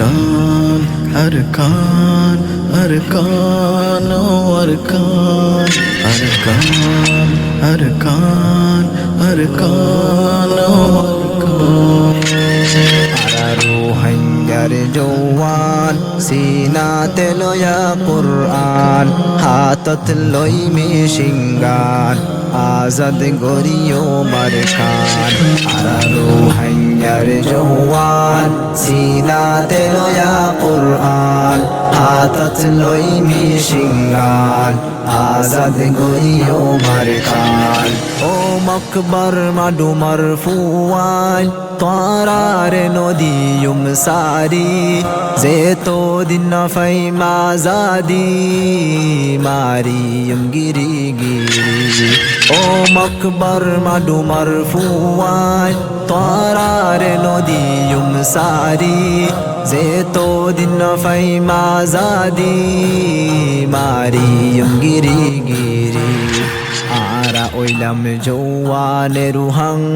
أركان أركان أركان أركان أركان أركان أركان Ruhangar Jawan Sinate loya Quran Hatat loi mishingan Azad goriyo markan Ruhangar Jawan Sinate loya Quran Hatat loi mishingan Azad goriyo markan O makbar madu marfuan Tarare nodiyum sari Zeto dinna fai mazadi Mariyum giri giri O makbar madu marfuan Tarare nodiyum sari Zeto dinna fai mazadi Mariyum giri giri Ara oilam jowane ruhang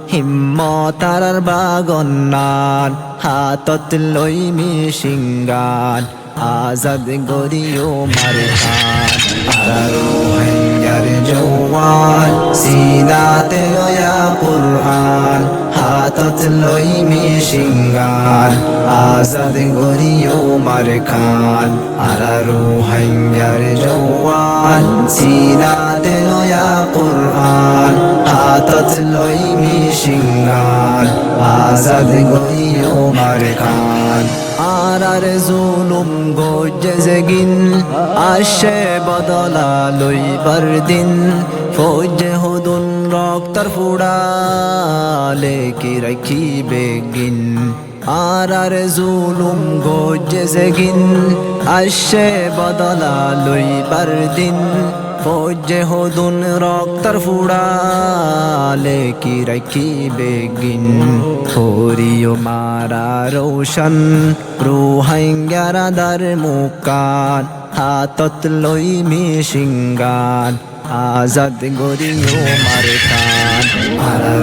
Himmotarar bagonnan Hatot loi mishingan Azad goriyo markan Ruhangar Jawan Sinate loya Quran Hatot loi mishingan Azad goriyo markan Ruhangar Jawan Sinate loya Quran Hatat loi mishingan Azad goriyo markan Arar zulum gojezegin Ashe badala loi bardin Fojje hudun roktar fuda Leki rakhi begin Arar zulum gojezegin Ashe badala loi bardin Fojje hudun roktar fuda Leki rakhi begin Horiyo mara roshan Ruhangara dar mukan Hatot loi mishingan Azad goriyo markan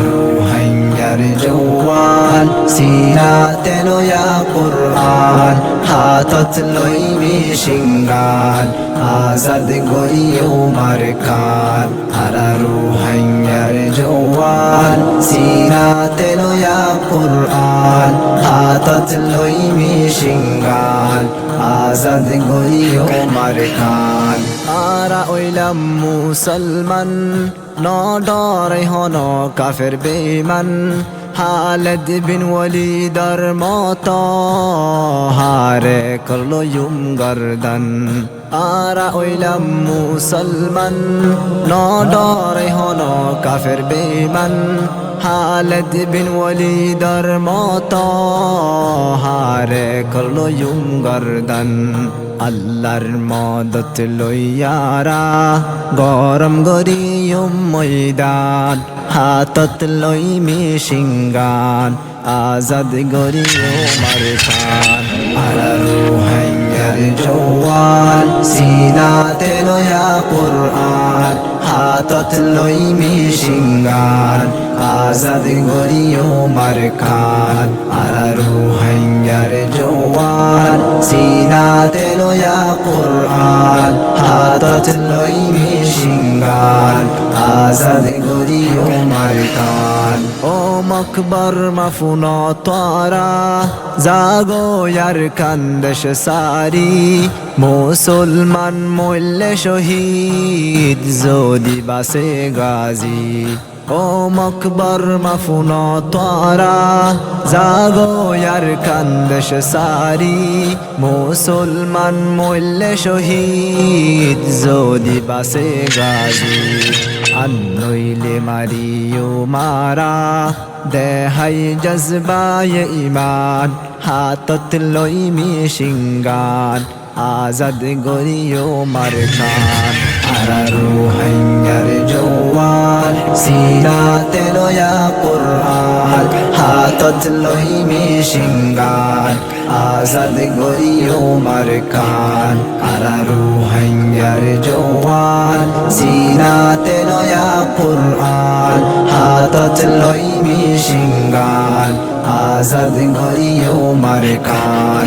Ruhangar Jawan Sinate loya Quran Hatot loi mishingan Azad goriyo markan Ruhangar Jawan Sinate loya Quran Hatot loi mishingan Azad goriyo markan Ara oilam musalman No dore hono kafir beman Khalid bin Walid dar mata Hare karlo yum gardan Ara oilam musalman No dore hono kafir beman Khalid bin Walid dar mata Hare karlo yum gardan Allahর মদত লইয়ারা গরম গরিয়ম ময়দান হাতত লই মিশিঙ্গান আজাদ গরিয় মারখান রুহাঙ্গার জওয়ান সিনাতে লয়া কুরআন হাতত লই মিশিঙ্গান আজাদ গরিয় মারখান রুহাঙ্গার জওয়ান সিনাতে লয়া কুরআন হাতত লই মিশিঙ্গান আজাদ গরিয় মারখান ও মকবর মাফুনা তারা জাগো ইয়ার কান্দেশ সারি মুসলমান মল্লে শহীদ যদি বাসে গাজী ও মকবর মাফুনা তারা জাগো ইয়ার কান্দেশ সারি মুসলমান মল্লে শহীদ যদি বাসে গাজী আনইলে মারিও মারা দেহাই জজবায়ে ইমান হাতত লই মিশিঙ্গান আজাদ গরিয় মারখান রুহাঙ্গার জওয়ান সিনাতে লয়া কুরআন হাতত লই মিশিঙ্গান আজাদ গরিয় মারখান রুহাঙ্গার জওয়ান সিনাতে লয়া কুরআন হাতত লই মিশিঙ্গান আজাদ গরিও মার খান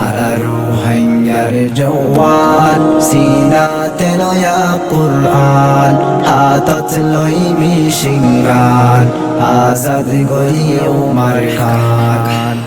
আরারু হাইয়ার জওয়ান সিনাতে নয়া কুরআন হাতত লই মিশিঙ্গান আজাদ গরিও মার খান